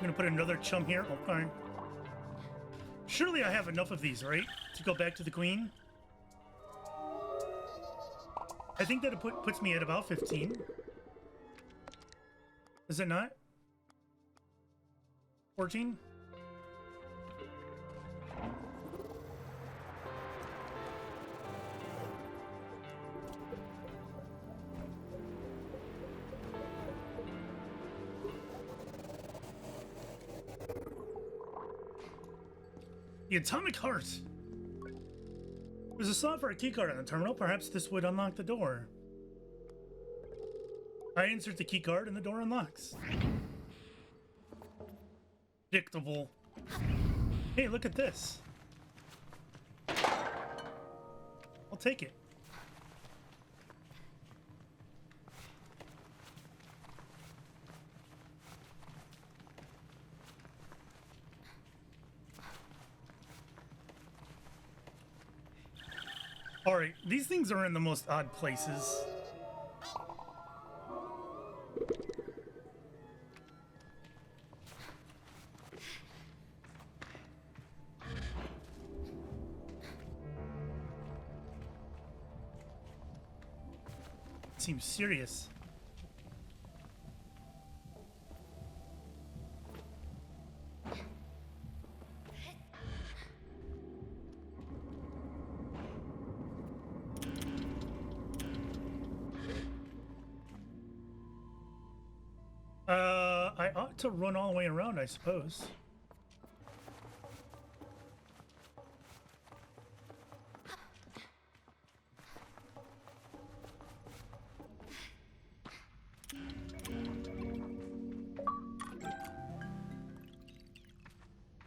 I'm gonna put another chum here. Okay. Surely I have enough of these, right? To go back to the queen. I think that it puts me at about 15. Is it not? 14? The atomic heart. There's a slot for a keycard on the terminal. Perhaps this would unlock the door. I insert the keycard and the door unlocks. Predictable. Hey, look at this. I'll take it. Alright, these things are in the most odd places. Seems serious. I ought to run all the way around, I suppose.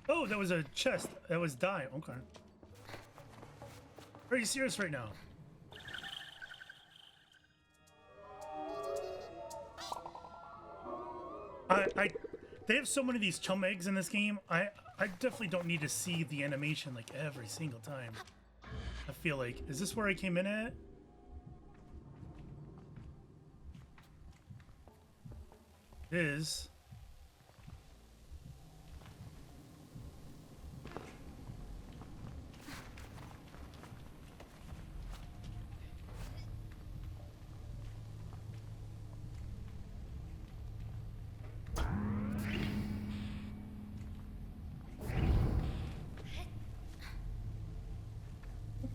Oh, that was a chest. That was dye. Okay. Are you serious right now? They have so many of these chum eggs in this game. I definitely don't need to see the animation like every single time. I feel like, is this where I came in at? It is.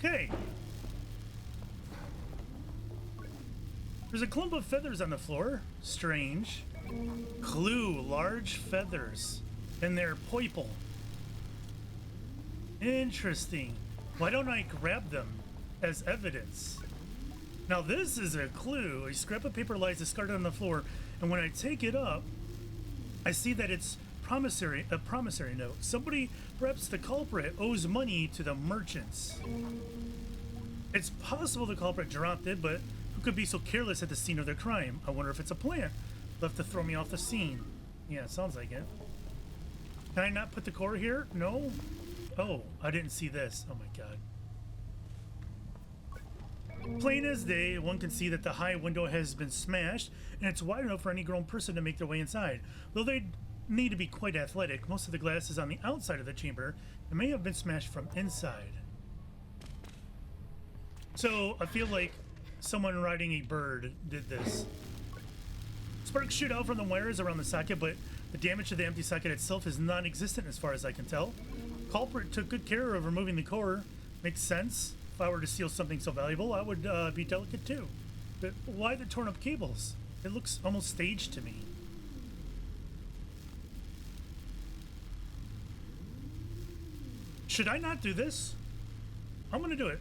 Okay. There's a clump of feathers on the floor. Strange. Clue, large feathers. And they're purple. Interesting. Why don't I grab them as evidence? Now this is a clue. A scrap of paper lies discarded on the floor, and when I take it up, I see that it's a promissory note. Somebody, perhaps the culprit, owes money to the merchants. It's possible the culprit dropped it, but who could be so careless at the scene of their crime? I wonder if it's a plant left to throw me off the scene. Yeah, it sounds like it. Can I not put the core here? No? Oh, I didn't see this. Oh my god. Plain as day, one can see that the high window has been smashed, and it's wide enough for any grown person to make their way inside. Though they need to be quite athletic, most of the glass is on the outside of the chamber and may have been smashed from inside. So I feel like someone riding a bird did this. Sparks shoot out from the wires around the socket, but the damage to the empty socket itself is non-existent as far as I can tell. Culprit took good care of removing the core. Makes sense. If I were to steal something so valuable, I would be delicate too. But why the torn up cables? It looks almost staged to me. Should I not do this? I'm gonna do it.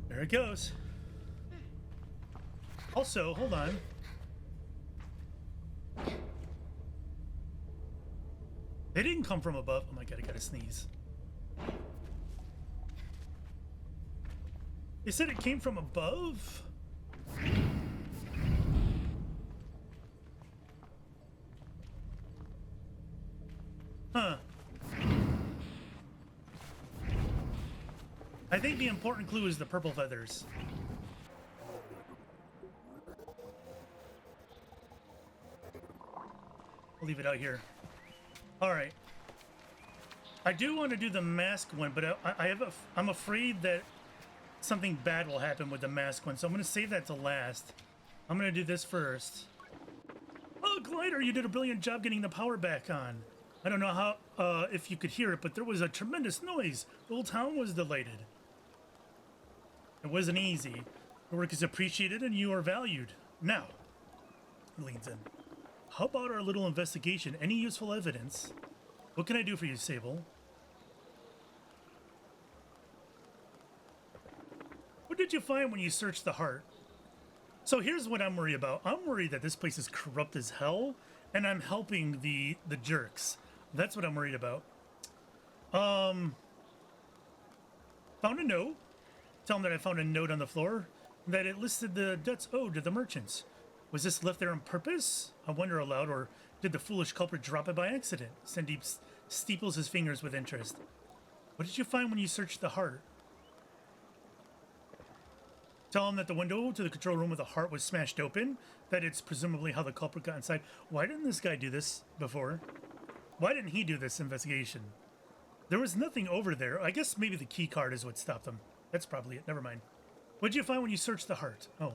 There it goes. Also, hold on. They didn't come from above. Oh my god, I gotta sneeze. They said it came from above? Huh. I think the important clue is the purple feathers. I'll leave it out here. All right. I do want to do the mask one, but I'm afraid that something bad will happen with the mask one, so I'm going to save that to last. I'm going to do this first. Oh, Glider, you did a brilliant job getting the power back on. I don't know how, if you could hear it, but there was a tremendous noise. The whole town was delighted. It wasn't easy. Your work is appreciated and you are valued. Now, he leans in. How about our little investigation? Any useful evidence? What can I do for you, Sable? What did you find when you searched the heart? So here's what I'm worried about. I'm worried that this place is corrupt as hell, and I'm helping the jerks. That's what I'm worried about. Found a note. Tell them that I found a note on the floor, that it listed the debts owed to the merchants. Was this left there on purpose? I wonder aloud, or did the foolish culprit drop it by accident? Sandip steeples his fingers with interest. What did you find when you searched the heart? Tell him that the window to the control room with the heart was smashed open, that it's presumably how the culprit got inside. Why didn't this guy do this before? Why didn't he do this investigation? There was nothing over there. I guess maybe the key card is what stopped them. That's probably it. Never mind. What did you find when you searched the heart? Oh.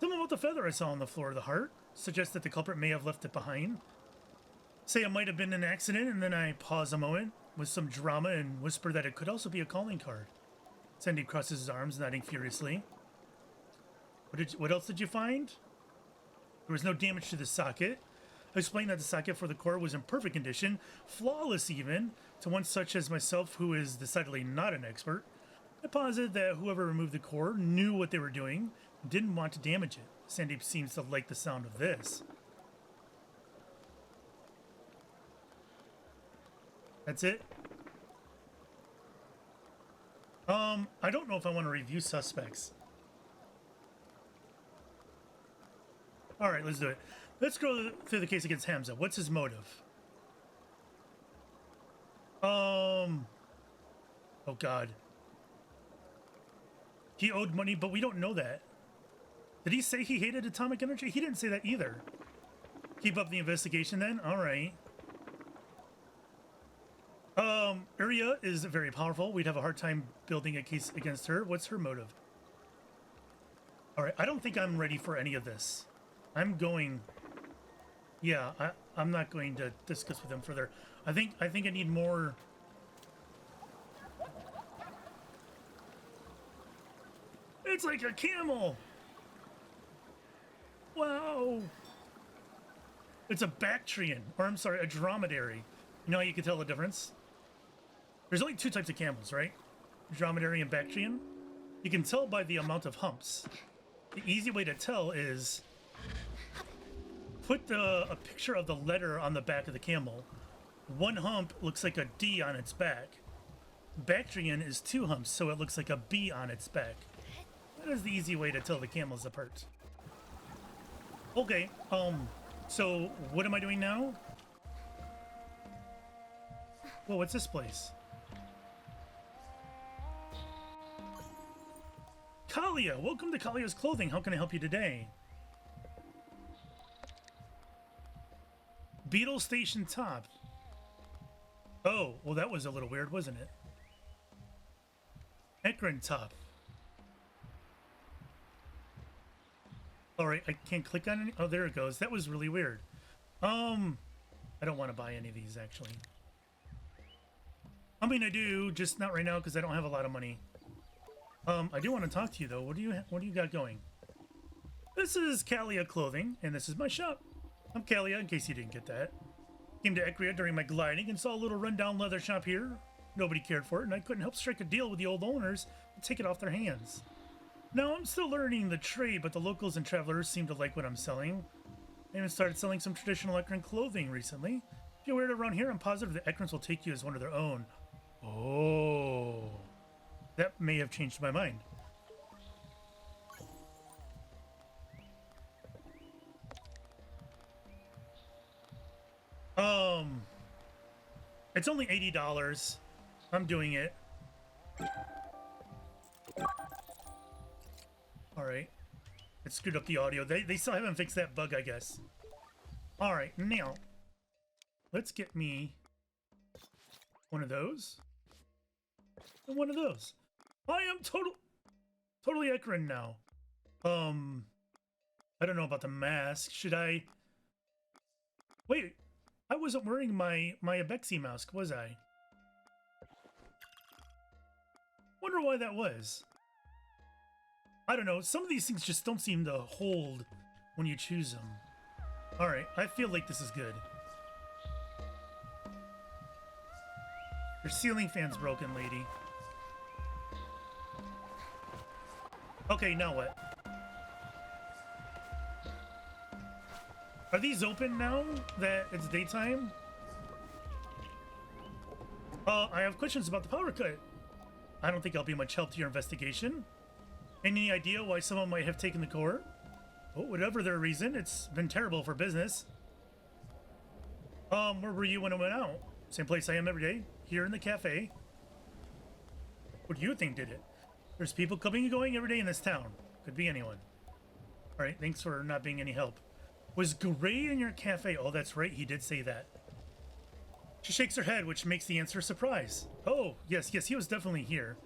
Tell me about the feather I saw on the floor of the heart. Suggest that the culprit may have left it behind. Say it might have been an accident, and then I pause a moment with some drama and whisper that it could also be a calling card. Sandip crosses his arms, nodding furiously. What else did you find? There was no damage to the socket. I explained that the socket for the core was in perfect condition, flawless even, to one such as myself who is decidedly not an expert. I posited that whoever removed the core knew what they were doing and didn't want to damage it. Sandip seems to like the sound of this. That's it? I don't know if I want to review suspects. Alright, let's do it. Let's go through the case against Hamza. What's his motive? Oh god. He owed money, but we don't know that. Did he say he hated atomic energy? He didn't say that either. Keep up the investigation then? Alright. Iria is very powerful. We'd have a hard time building a case against her. What's her motive? Alright, I don't think I'm ready for any of this. I'm going... Yeah, I'm not going to discuss with him further. I think I need more... It's like a camel! Wow! It's a Bactrian, or I'm sorry, a dromedary. You know how you can tell the difference? There's only two types of camels, right? Dromedary and Bactrian. You can tell by the amount of humps. The easy way to tell is put a picture of the letter on the back of the camel. One hump looks like a D on its back. Bactrian is two humps, so it looks like a B on its back. That is the easy way to tell the camels apart. Okay, so what am I doing now? Whoa, what's this place? Kalia! Welcome to Kalia's Clothing. How can I help you today? Beetle Station Top. Oh, well that was a little weird, wasn't it? Eccria Top. Alright, I can't click on any... Oh, there it goes. That was really weird. I don't want to buy any of these, actually. I mean, I do, just not right now because I don't have a lot of money. I do want to talk to you, though. What do you got going? This is Kalia Clothing, and this is my shop. I'm Kalia, in case you didn't get that. Came to Eccria during my gliding and saw a little rundown leather shop here. Nobody cared for it, and I couldn't help strike a deal with the old owners and take it off their hands. Now, I'm still learning the trade, but the locals and travelers seem to like what I'm selling. I even started selling some traditional Eccrian clothing recently. If you wear it around here, I'm positive the Ecrians will take you as one of their own. Oh, that may have changed my mind. It's only $80. I'm doing it. All right. It screwed up the audio. They still haven't fixed that bug, I guess. All right, now let's get me one of those and one of those. I am totally Eccria now. I don't know about the mask. Should I? Wait, I wasn't wearing my Abexi mask, was I? Wonder why that was. I don't know. Some of these things just don't seem to hold when you choose them. All right, I feel like this is good. Your ceiling fan's broken, lady. Okay, now what? Are these open now that it's daytime? I have questions about the power cut. I don't think I'll be much help to your investigation. Any idea why someone might have taken the core? Oh, whatever their reason, it's been terrible for business. Where were you when it went out? Same place I am every day, here in the cafe. What do you think did it? There's people coming and going every day in this town. Could be anyone. All right, thanks for not being any help. Was Gray in your cafe? Oh, that's right, he did say that. She shakes her head, which makes the answer a surprise. Oh, yes, he was definitely here.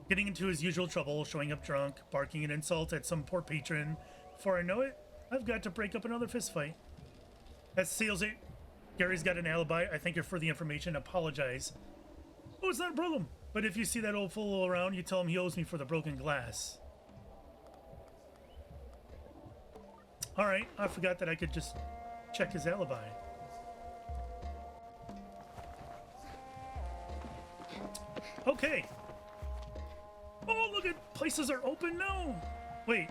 Getting into his usual trouble, showing up drunk, barking an insult at some poor patron. Before I know it, I've got to break up another fistfight. That seals it. Gary's got an alibi. I thank you for the information. Apologize. Oh, it's not a problem. But if you see that old fool around, you tell him he owes me for the broken glass. All right, I forgot that I could just check his alibi. Okay. Oh, look at places are open now. Wait.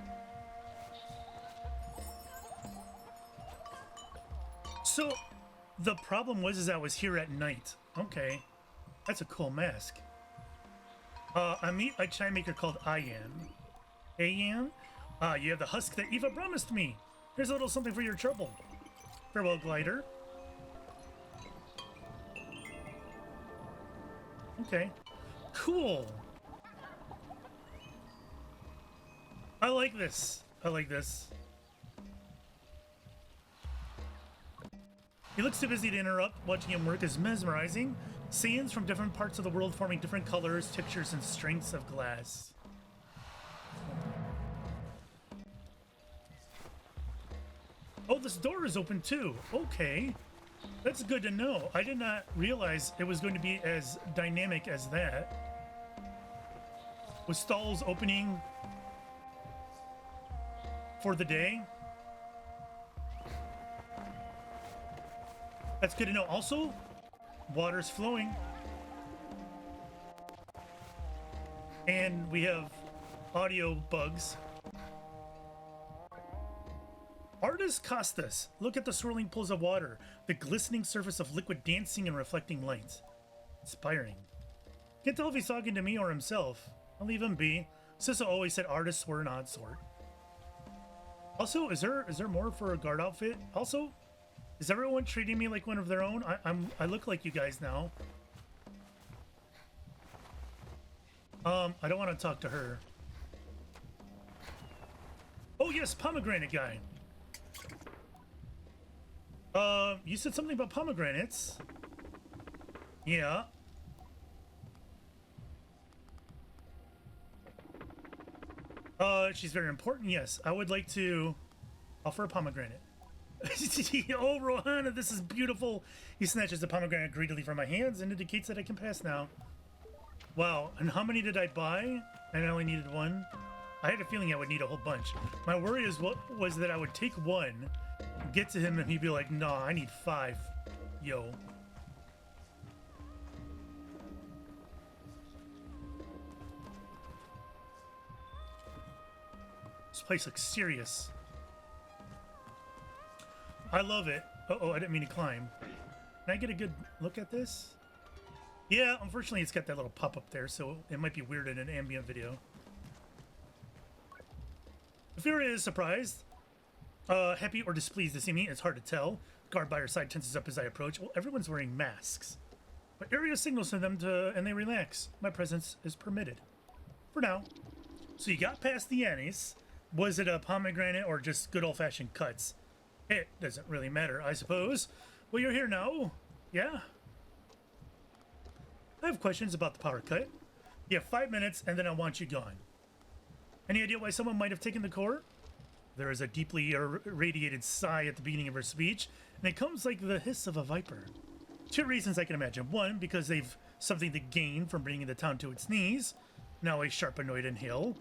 So the problem was I was here at night. Okay. That's a cool mask. I meet a chime maker called Ayan. Ayan? You have the husk that Eva promised me. Here's a little something for your trouble. Farewell, glider. Okay. Cool. I like this. I like this. He looks too busy to interrupt. Watching him work is mesmerizing. Scenes from different parts of the world forming different colors, textures, and strengths of glass. Oh, this door is open too. Okay. That's good to know. I did not realize it was going to be as dynamic as that. With stalls opening for the day. That's good to know. Also, water's flowing. And we have audio bugs. Artist Costas. Look at the swirling pools of water, the glistening surface of liquid dancing and reflecting light. Inspiring. Can't tell if he's talking to me or himself. I'll leave him be. Sissa always said artists were an odd sort. Also, is there more for a guard outfit? Also, is everyone treating me like one of their own? I look like you guys now. I don't want to talk to her. Oh yes, pomegranate guy. You said something about pomegranates. Yeah. She's very important. Yes, I would like to offer a pomegranate. Oh, Rohana, this is beautiful. He snatches the pomegranate greedily from my hands and indicates that I can pass now. Wow, and how many did I buy? And I only needed one. I had a feeling I would need a whole bunch. My worry was that I would take one, get to him, and he'd be like, nah, I need 5. Yo. This place looks serious. I love it. Uh-oh, I didn't mean to climb. Can I get a good look at this? Yeah, unfortunately it's got that little pop-up there, so it might be weird in an ambient video. If Iria is surprised, happy or displeased to see me, it's hard to tell. Guard by her side tenses up as I approach. Well, everyone's wearing masks. But Iria signals to them and they relax. My presence is permitted. For now. So you got past the anise. Was it a pomegranate or just good old-fashioned cuts? It doesn't really matter, I suppose. Well, you're here now. Yeah? I have questions about the power cut. You have 5 minutes, and then I want you gone. Any idea why someone might have taken the core? There is a deeply irradiated sigh at the beginning of her speech, and it comes like the hiss of a viper. 2 reasons I can imagine. 1, because they've something to gain from bringing the town to its knees. Now a sharp, annoyed inhale.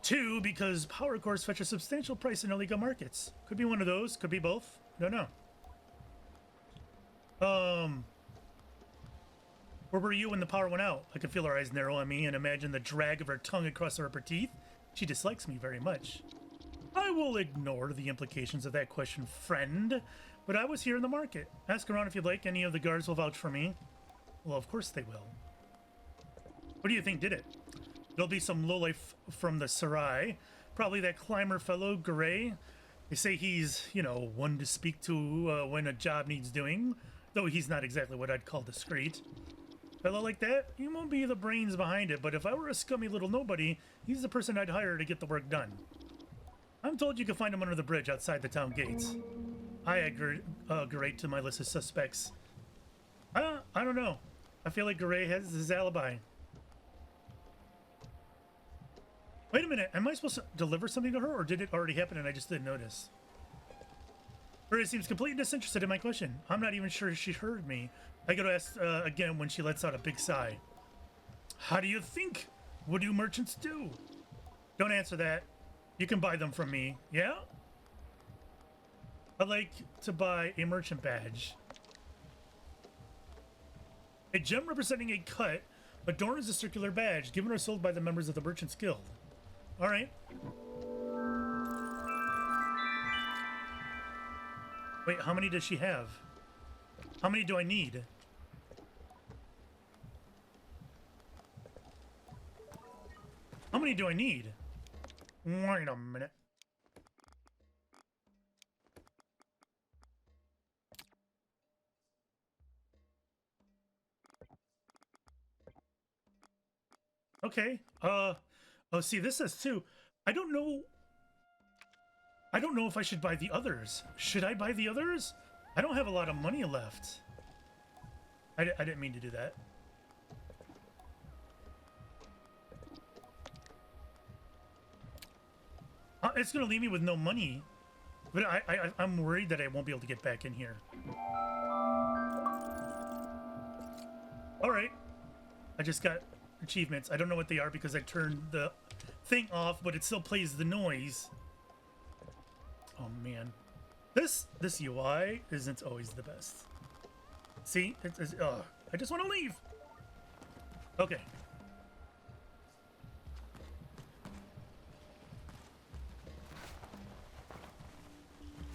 2, because power cores fetch a substantial price in illegal markets. Could be one of those, could be both. Don't know. Where were you when the power went out? I could feel her eyes narrow on me and imagine the drag of her tongue across her upper teeth. She dislikes me very much. I will ignore the implications of that question, friend. But I was here in the market. Ask around if you'd like. Any of the guards will vouch for me. Well, of course they will. What do you think did it? It'll be some lowlife from the Sarai. Probably that climber fellow, Gray. They say he's, you know, one to speak to when a job needs doing. Though he's not exactly what I'd call discreet. Fellow like that, he won't be the brains behind it, but if I were a scummy little nobody, he's the person I'd hire to get the work done. I'm told you can find him under the bridge outside the town gates. I add Garay to my list of suspects. I don't know. I feel like Garay has his alibi. Wait a minute, am I supposed to deliver something to her, or did it already happen and I just didn't notice? Garay seems completely disinterested in my question. I'm not even sure she heard me. I gotta ask again when she lets out a big sigh. How do you think? What do merchants do? Don't answer that. You can buy them from me, yeah? I'd like to buy a merchant badge. A gem representing a cut adorns a circular badge, given or sold by the members of the Merchants Guild. Alright. Wait, how many does she have? How many do I need? How many do I need? Wait a minute. Okay. Oh, see, this says 2. I don't know if I should buy the others. Should I buy the others? I don't have a lot of money left. I didn't mean to do that. It's gonna leave me with no money, but I'm worried that I won't be able to get back in here. All right, I just got achievements. I don't know what they are because I turned the thing off, but it still plays the noise. Oh man, this UI isn't always the best. See, I just want to leave. Okay.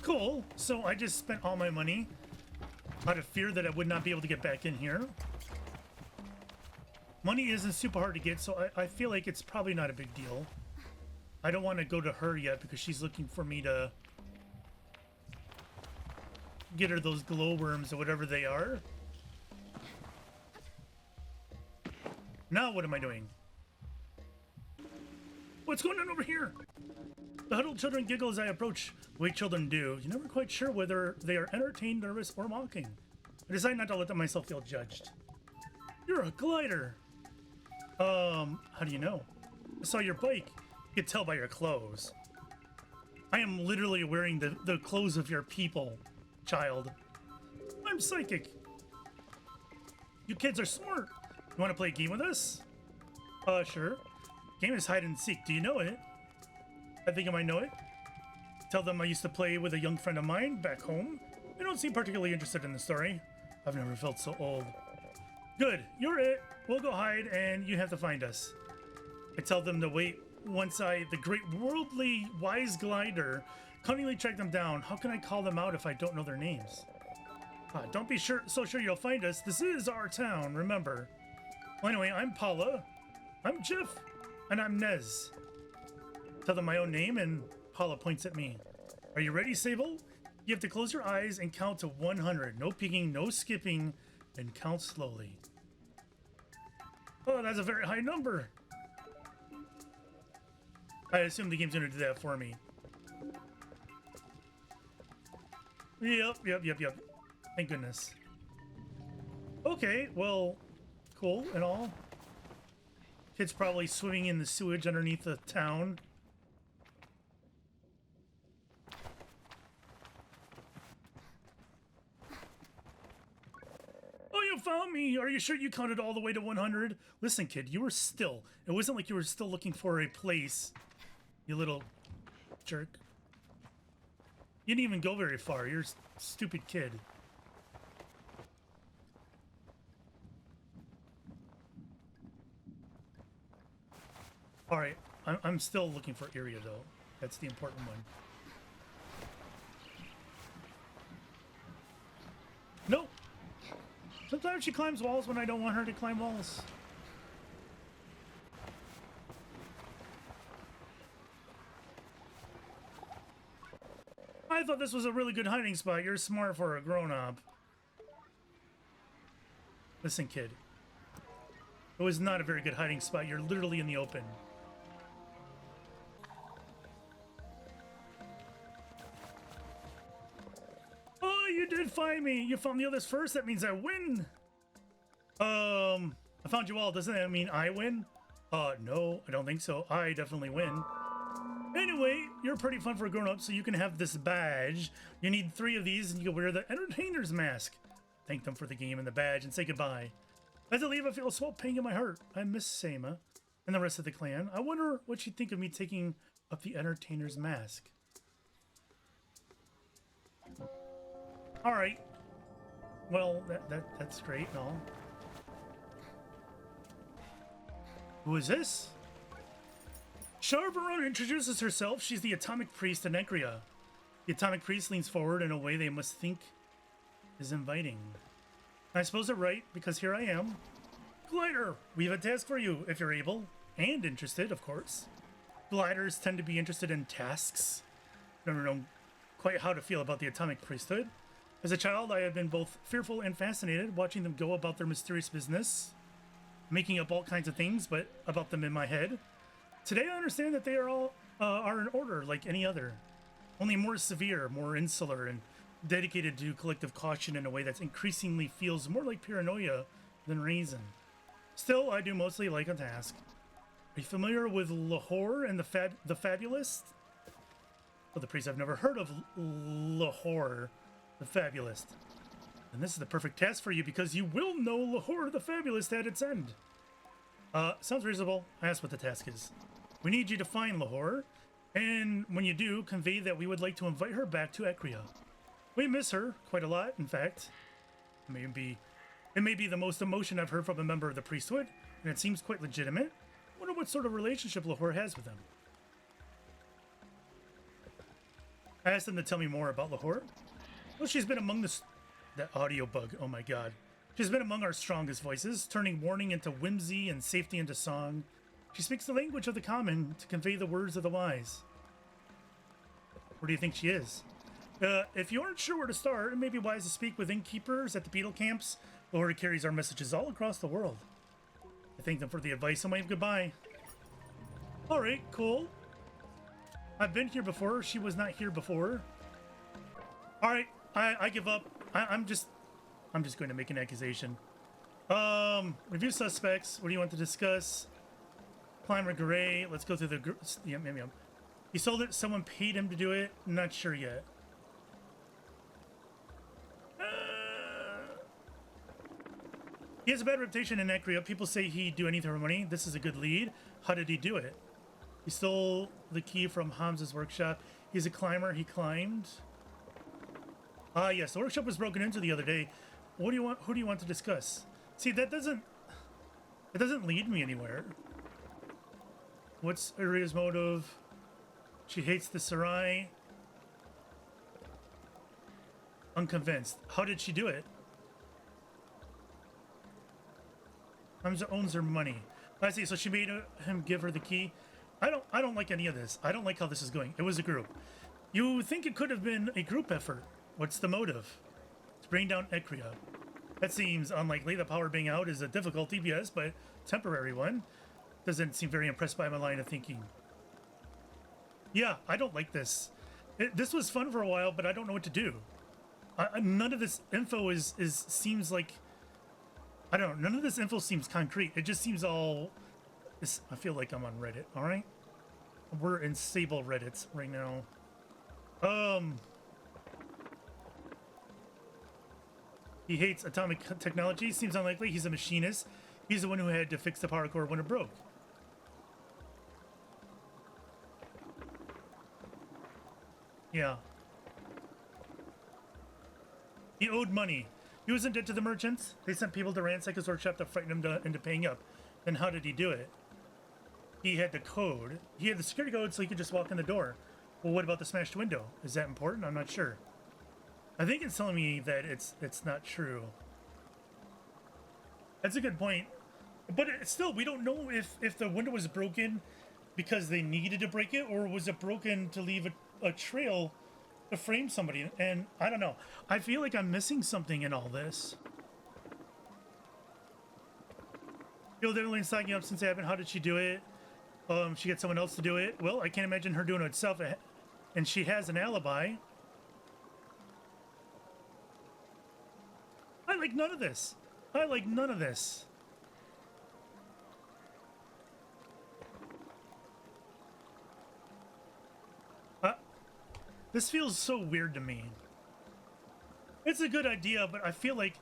Cool. So I just spent all my money out of fear that I would not be able to get back in here. Money isn't super hard to get, so I feel like it's probably not a big deal. I don't want to go to her yet because she's looking for me to get her those glowworms or whatever they are. Now what am I doing? What's going on over here? The huddled children giggle as I approach. The way children do. You're never quite sure whether they are entertained, nervous, or mocking. I decide not to let myself feel judged. You're a glider. How do you know? I saw your bike. You can tell by your clothes. I am literally wearing the clothes of your people, child. I'm psychic. You kids are smart. You want to play a game with us? Sure. Game is hide and seek. Do you know it? I think I might know it. Tell them I used to play with a young friend of mine back home. They don't seem particularly interested in the story. I've never felt so old. Good, you're it. We'll go hide and you have to find us. I tell them to wait once the great worldly wise glider, cunningly track them down. How can I call them out if I don't know their names? Don't be so sure you'll find us. This is our town, remember. Well, anyway, I'm Paula. I'm Jeff. And I'm Nez. Tell them my own name and Paula points at me. Are you ready, Sable? You have to close your eyes and count to 100. No peeking, no skipping. and count slowly. Oh, that's a very high number. I assume the game's gonna do that for me. Yep. Thank goodness. Okay, well, cool and all. Kid's probably swimming in the sewage underneath the town. Oh, you found me! Are you sure you counted all the way to 100? Listen, kid, you were still. It wasn't like you were still looking for a place. You little jerk. You didn't even go very far. You're a stupid kid. Alright, I'm still looking for Iria, though. That's the important one. Nope. Sometimes she climbs walls when I don't want her to climb walls. I thought this was a really good hiding spot. You're smart for a grown-up. Listen, kid. It was not a very good hiding spot. You're literally in the open. Oh, you did find me. You found the others first. That means I win. I found you all. Doesn't that mean I win? No, I don't think so. I definitely win. Anyway, you're pretty fun for a grown-up, so you can have this badge. You need 3 of these, and you can wear the entertainer's mask. Thank them for the game and the badge, and say goodbye. As I leave, I feel a small pang in my heart. I miss Sama and the rest of the clan. I wonder what she'd think of me taking up the entertainer's mask. All right. Well, that's great and all. Who is this? Sharvaron introduces herself. She's the Atomic Priest in Eccria. The Atomic Priest leans forward in a way they must think is inviting. I suppose they're right, because here I am. Glider, we have a task for you, if you're able. And interested, of course. Gliders tend to be interested in tasks. Never known quite how to feel about the Atomic Priesthood. As a child, I have been both fearful and fascinated, watching them go about their mysterious business. Making up all kinds of things, but about them in my head. Today I understand that they are all are in order like any other. Only more severe, more insular, and dedicated to collective caution in a way that increasingly feels more like paranoia than reason. Still, I do mostly like a task. Are you familiar with Lahore and the Fabulist? Well, the priest, I've never heard of Lahore, the Fabulist. And this is the perfect task for you because you will know Lahore the Fabulist at its end. Sounds reasonable. I asked what the task is. We need you to find Lahore, and when you do, convey that we would like to invite her back to Eccria. We miss her quite a lot, in fact. It may be the most emotion I've heard from a member of the priesthood, and it seems quite legitimate. I wonder what sort of relationship Lahore has with them. I asked them to tell me more about Lahore. Well, she's been among that audio bug, oh my god. She's been among our strongest voices, turning warning into whimsy and safety into song. She speaks the language of the common to convey the words of the wise. Where do you think she is? If you aren't sure where to start, it may be wise to speak with innkeepers at the beetle camps. Lahore carries our messages all across the world. I thank them for the advice and wave goodbye. Alright, cool. I've been here before. She was not here before. Alright, I give up. I'm just going to make an accusation. Review suspects. What do you want to discuss? Climber Gray. Let's go through the... Yeah, maybe he sold it. Someone paid him to do it. Not sure yet. He has a bad reputation in Eccria. People say he'd do anything for money. This is a good lead. How did he do it? He stole the key from Hamza's workshop. He's a climber. He climbed. Ah, yes. The workshop was broken into the other day. What do you want? Who do you want to discuss? See, it doesn't lead me anywhere. What's Iria's motive? She hates the Sarai. Unconvinced. How did she do it? Hamza owns her money. I see. So she made him give her the key. I don't like any of this. I don't like how this is going. It was a group. You think it could have been a group effort? What's the motive? To bring down Eccria. That seems unlikely. The power being out is a difficulty, yes, but temporary one. Doesn't seem very impressed by my line of thinking. Yeah, I don't like this. This was fun for a while, but I don't know what to do. None of this info seems like, I don't know. None of this info seems concrete. It just seems all. I feel like I'm on Reddit. All right, we're in Sable Reddit right now. He hates atomic technology. Seems unlikely. He's a machinist. He's the one who had to fix the power core when it broke. Yeah. He owed money. He was in debt to the merchants. They sent people to ransack his workshop to frighten him into paying up. Then how did he do it? He had the code. He had the security code so he could just walk in the door. Well, what about the smashed window? Is that important? I'm not sure. I think it's telling me that it's not true. That's a good point. But still, we don't know if the window was broken because they needed to break it, or was it broken to leave a trail to frame somebody. And I don't know. I feel like I'm missing something in all this. Yo, Everlyne's talking up since it happened. How did she do it? She got someone else to do it. Well, I can't imagine her doing it herself. And she has an alibi. I like none of this. I like none of this. This feels so weird to me. It's a good idea, but I feel like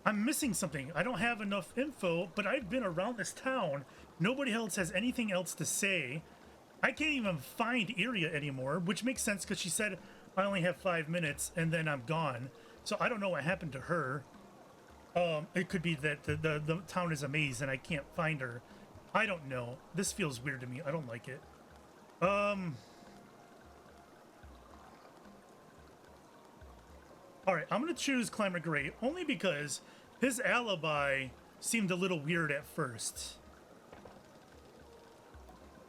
I'm missing something. I don't have enough info, but I've been around this town. Nobody else has anything else to say. I can't even find Iria anymore, which makes sense because she said I only have 5 minutes and then I'm gone. So I don't know what happened to her. It could be that the town is a maze and I can't find her. I don't know. This feels weird to me. I don't like it. All right, I'm going to choose Climber Gray only because his alibi seemed a little weird at first.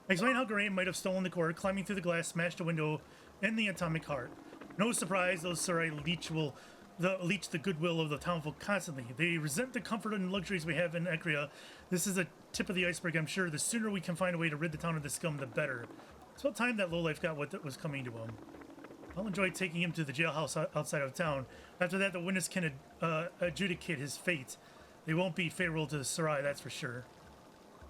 Explain how Gray might have stolen the core, climbing through the glass, smashed a window in the atomic heart. No surprise, those Sarai leech the goodwill of the townfolk constantly. They resent the comfort and luxuries we have in Eccria. This is a tip of the iceberg, I'm sure. The sooner we can find a way to rid the town of the scum, the better. It's about time that lowlife got what was coming to him. I'll enjoy taking him to the jailhouse outside of town. After that, the witness can adjudicate his fate. They won't be favorable to Sarai, that's for sure.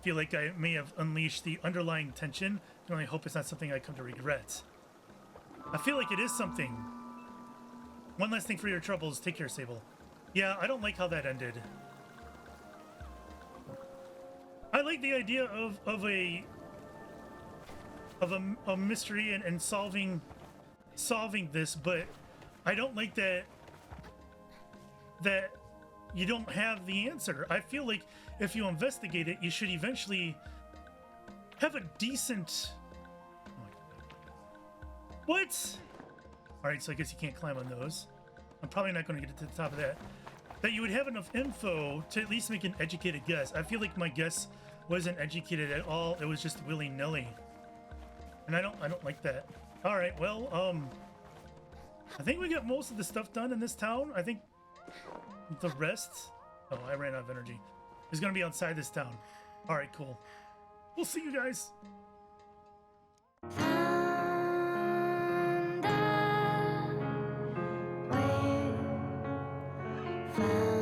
Feel like I may have unleashed the underlying tension. I can only hope it's not something I come to regret. I feel like it is something. One last thing for your troubles. Take care, Sable. Yeah, I don't like how that ended. I like the idea of a mystery and solving this, but I don't like that you don't have the answer. I feel like if you investigate it, you should eventually have a decent... What? Alright, so I guess you can't climb on those. I'm probably not going to get to the top of that. That you would have enough info to at least make an educated guess. I feel like my guess wasn't educated at all. It was just willy-nilly. And I don't like that. Alright, well, I think we got most of the stuff done in this town. I think the rest... Oh, I ran out of energy. Is going to be outside this town. Alright, cool. We'll see you guys. Found